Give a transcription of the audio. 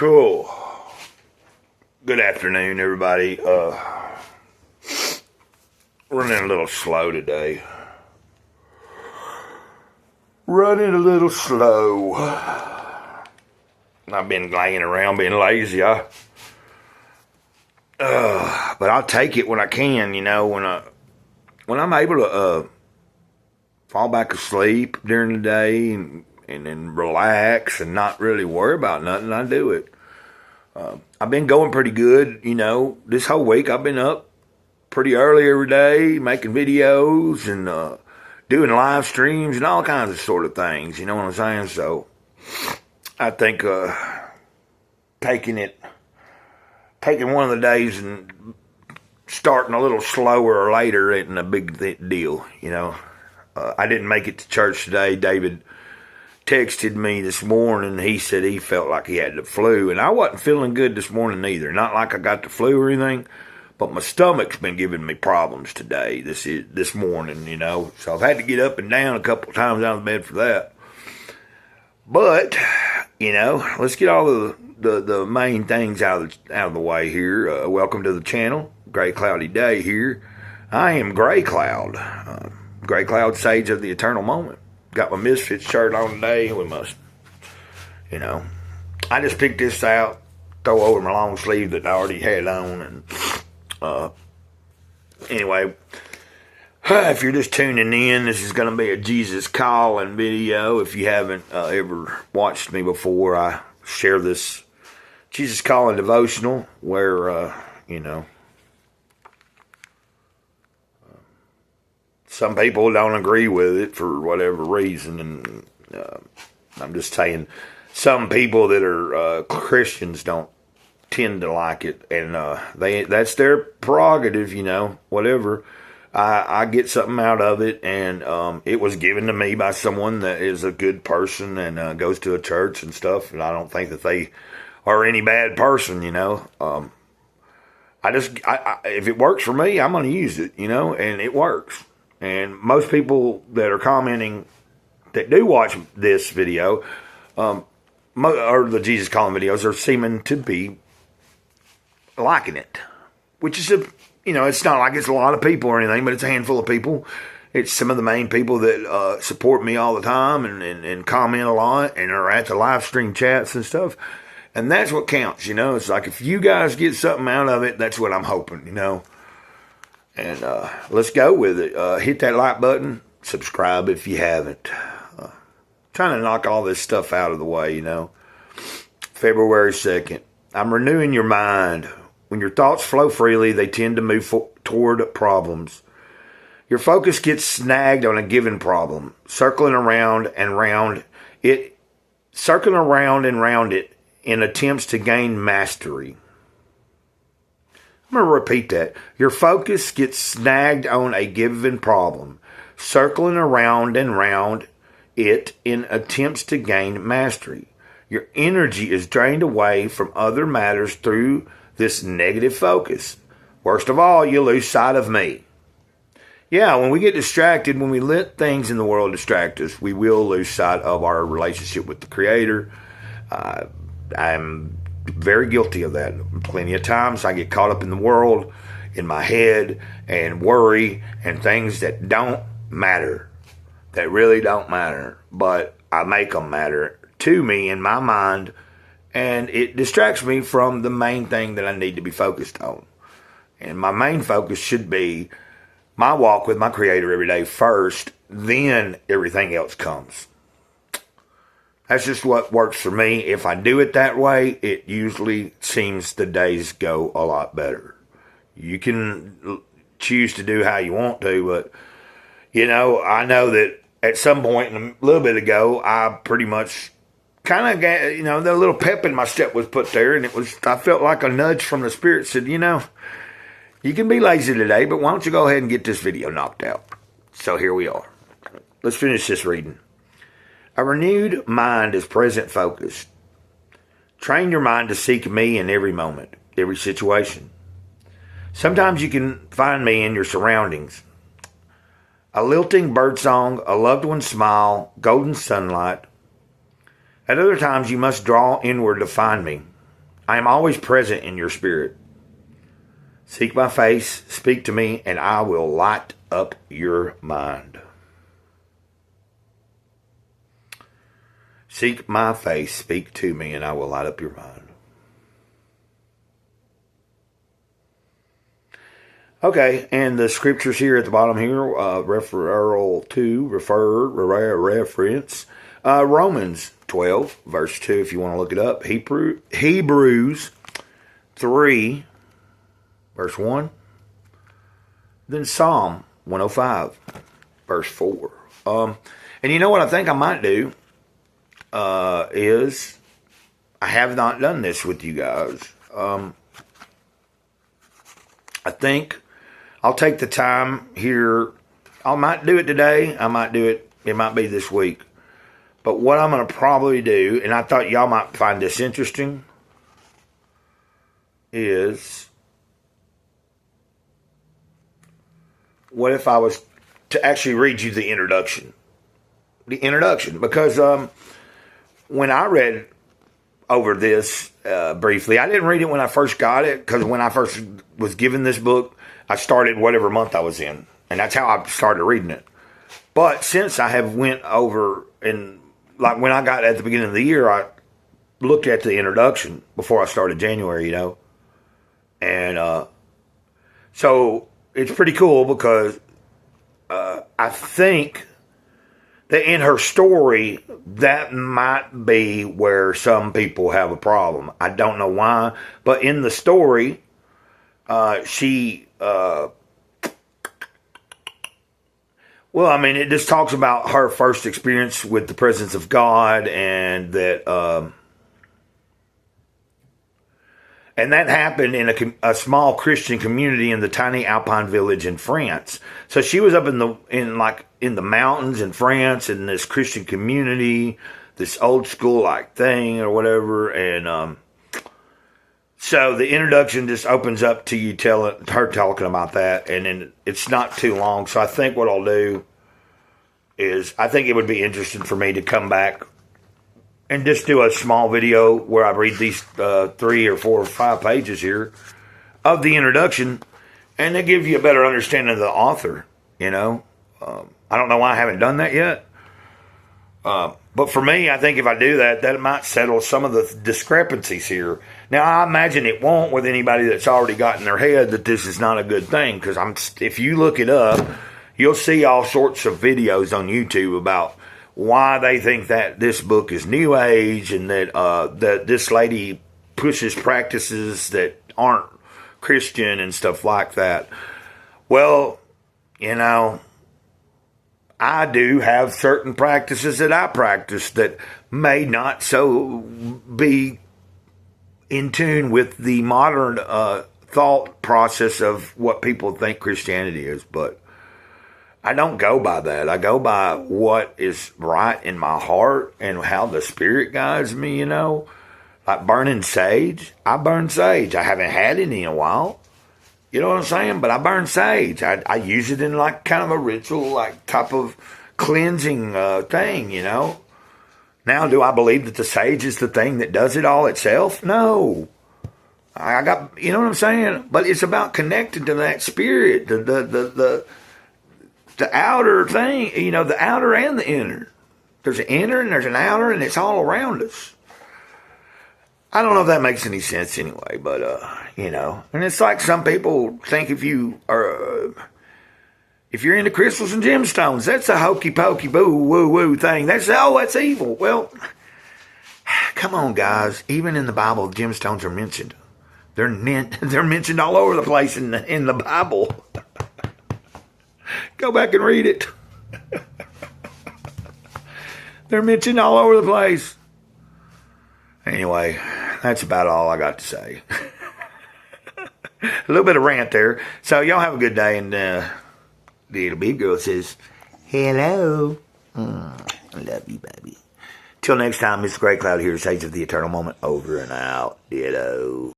Cool. Good afternoon, everybody. Running a little slow today. Running a little slow. I've been laying around being lazy. But I'll take it when I can, when I'm able to fall back asleep during the day and then relax and not really worry about nothing, I do it. I've been going pretty good, this whole week. I've been up pretty early every day, making videos and doing live streams and all kinds of sort of things, you know what I'm saying? So I think taking one of the days and starting a little slower or later isn't a big deal, I didn't make it to church today. David texted me this morning. He said he felt like he had the flu, and I wasn't feeling good this morning either. Not like I got the flu or anything, but my stomach's been giving me problems today, this morning, So I've had to get up and down a couple of times out of bed for that. But, let's get all the main things out of the way here. Welcome to the channel. Gray cloudy day here. I am Gray Cloud. Gray Cloud, Sage of the Eternal Moment. Got my Misfits shirt on today with my, I just picked this out, throw over my long sleeve that I already had on, and anyway, if you're just tuning in, this is going to be a Jesus Calling video. If you haven't ever watched me before, I share this Jesus Calling devotional where, some people don't agree with it for whatever reason, and I'm just saying some people that are Christians don't tend to like it, and that's their prerogative, whatever. I get something out of it, and it was given to me by someone that is a good person and goes to a church and stuff, and I don't think that they are any bad person, if it works for me, I'm going to use it, and it works. And most people that are commenting that do watch this video, or the Jesus Calling videos, are seeming to be liking it. Which is, it's not like it's a lot of people or anything, but it's a handful of people. It's some of the main people that support me all the time and comment a lot and are at the live stream chats and stuff. And that's what counts, It's like if you guys get something out of it, that's what I'm hoping, And let's go with it. Hit that like button. Subscribe if you haven't. Trying to knock all this stuff out of the way, February 2nd. I'm renewing your mind. When your thoughts flow freely, they tend to move toward problems. Your focus gets snagged on a given problem, circling around and round it in attempts to gain mastery. I'm going to repeat that. Your focus gets snagged on a given problem, circling around and round it in attempts to gain mastery. Your energy is drained away from other matters through this negative focus. Worst of all, you lose sight of me. Yeah, when we get distracted, when we let things in the world distract us, we will lose sight of our relationship with the Creator. I'm very guilty of that. Plenty of times I get caught up in the world, in my head, and worry, and things that don't matter, that really don't matter, but I make them matter to me in my mind, and it distracts me from the main thing that I need to be focused on. And my main focus should be my walk with my Creator every day first, then everything else comes. That's just what works for me. If I do it that way, it usually seems the days go a lot better. You can choose to do how you want to, but, I know that at some point a little bit ago, I pretty much kind of got, the little pep in my step was put there, and I felt like a nudge from the Spirit said, you can be lazy today, but why don't you go ahead and get this video knocked out? So here we are. Let's finish this reading. A renewed mind is present focused. Train your mind to seek me in every moment, every situation. Sometimes you can find me in your surroundings. A lilting birdsong, a loved one's smile, golden sunlight. At other times you must draw inward to find me. I am always present in your spirit. Seek my face, speak to me, and I will light up your mind. Seek my face, speak to me, and I will light up your mind. Okay, and the scriptures here at the bottom here, reference, Romans 12, verse 2, if you want to look it up. Hebrews 3, verse 1. Then Psalm 105, verse 4. And you know what I think I might do is, I have not done this with you guys. I think I'll take the time here. I might do it today. I might do it. It might be this week. But what I'm going to probably do, and I thought y'all might find this interesting, is what if I was to actually read you the introduction? The introduction. Because when I read over this briefly, I didn't read it when I first got it, because when I first was given this book, I started whatever month I was in, and that's how I started reading it. But since I have went over, and like when I got at the beginning of the year, I looked at the introduction before I started January, and so it's pretty cool, because I think that in her story, that might be where some people have a problem. I don't know why, but in the story, it just talks about her first experience with the presence of God, and that happened in a small Christian community in the tiny Alpine village in France. So she was up in the mountains in France, in this Christian community, this old school like thing or whatever, and so the introduction just opens up to you her talking about that, and then it's not too long. So I think what I'll do is, I think it would be interesting for me to come back and just do a small video where I read these 3 or 4 or 5 pages here of the introduction, and they give you a better understanding of the author, I don't know why I haven't done that yet. But for me, I think if I do that, that might settle some of the discrepancies here. Now, I imagine it won't with anybody that's already got in their head that this is not a good thing. Because if you look it up, you'll see all sorts of videos on YouTube about why they think that this book is New Age, and that this lady pushes practices that aren't Christian and stuff like that. Well, I do have certain practices that I practice that may not so be in tune with the modern thought process of what people think Christianity is. But I don't go by that. I go by what is right in my heart and how the Spirit guides me, Like burning sage. I burn sage. I haven't had any in a while. You know what I'm saying? But I burn sage. I use it in like kind of a ritual, like type of cleansing thing, Now, do I believe that the sage is the thing that does it all itself? No. I got, you know what I'm saying? But it's about connecting to that spirit, the outer thing, the outer and the inner. There's an inner and there's an outer, and it's all around us. I don't know if that makes any sense anyway, but, and it's like some people think if you're into crystals and gemstones, that's a hokey pokey boo woo woo thing. That's evil. Well, come on, guys. Even in the Bible, gemstones are mentioned. They're mentioned all over the place in the Bible. Go back and read it. They're mentioned all over the place. Anyway, that's about all I got to say. A little bit of rant there. So y'all have a good day, and the little big girl says, hello. I love you, baby. Till next time, Mr. Great Cloud here, Sage of the Eternal Moment, over and out. Ditto.